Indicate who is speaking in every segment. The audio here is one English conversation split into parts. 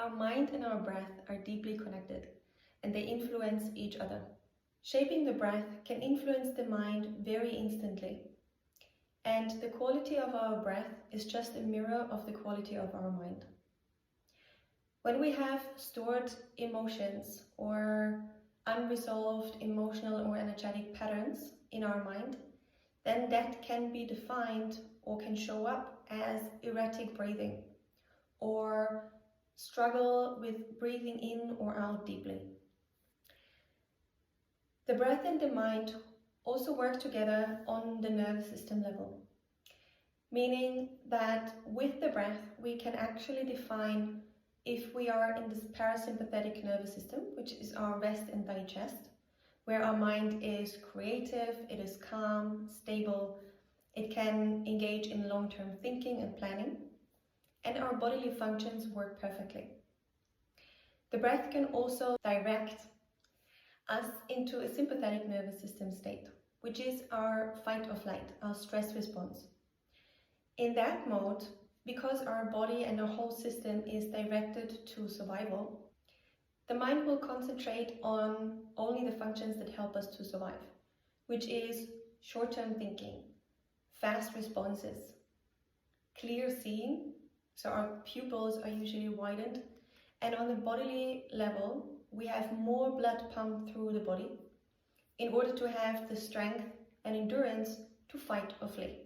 Speaker 1: Our mind and our breath are deeply connected, and they influence each other. Shaping the breath can influence the mind very instantly. And the quality of our breath is just a mirror of the quality of our mind. When we have stored emotions or unresolved emotional or energetic patterns in our mind, then that can be defined or can show up as erratic breathing or struggle with breathing in or out deeply. The breath and the mind also work together on the nervous system level, meaning that with the breath we can actually define if we are in this parasympathetic nervous system, which is our rest and digest, where our mind is creative, it is calm, stable, it can engage in long-term thinking and planning, and our bodily functions work perfectly. The breath can also direct us into a sympathetic nervous system state, which is our fight or flight, our stress response. In that mode, because our body and our whole system is directed to survival, the mind will concentrate on only the functions that help us to survive, which is short-term thinking, fast responses, clear seeing, so our pupils are usually widened, and on the bodily level, we have more blood pumped through the body in order to have the strength and endurance to fight or flee.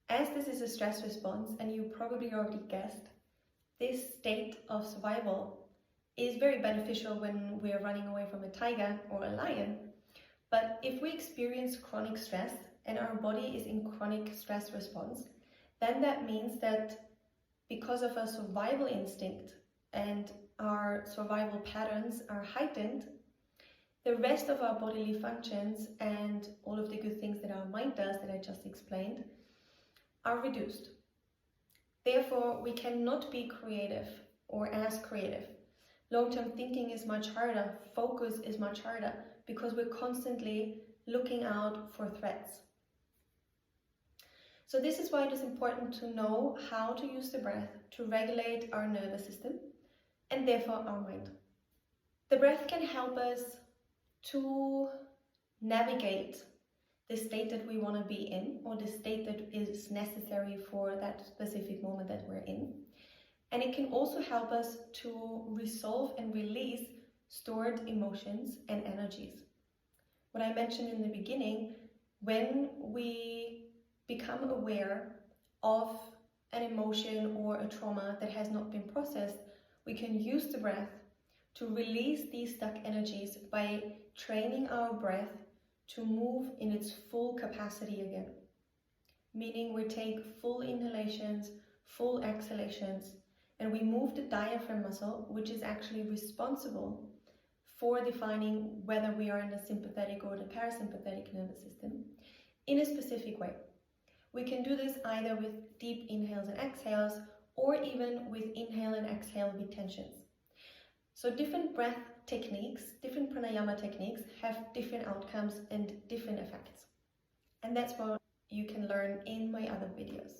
Speaker 1: As this is a stress response, and you probably already guessed, this state of survival is very beneficial when we are running away from a tiger or a lion. But if we experience chronic stress and our body is in chronic stress response, then that means that because of our survival instinct and our survival patterns are heightened, the rest of our bodily functions and all of the good things that our mind does that I just explained are reduced. Therefore, we cannot be creative or as creative. Long-term thinking is much harder, focus is much harder, because we're constantly looking out for threats. So this is why it is important to know how to use the breath to regulate our nervous system and therefore our mind. The breath can help us to navigate the state that we want to be in, or the state that is necessary for that specific moment that we're in. And it can also help us to resolve and release stored emotions and energies. What I mentioned in the beginning, when we become aware of an emotion or a trauma that has not been processed, we can use the breath to release these stuck energies by training our breath to move in its full capacity again. Meaning we take full inhalations, full exhalations, and we move the diaphragm muscle, which is actually responsible for defining whether we are in the sympathetic or the parasympathetic nervous system, in a specific way. We can do this either with deep inhales and exhales, or even with inhale and exhale with tensions. So different breath techniques, different pranayama techniques have different outcomes and different effects. And that's what you can learn in my other videos.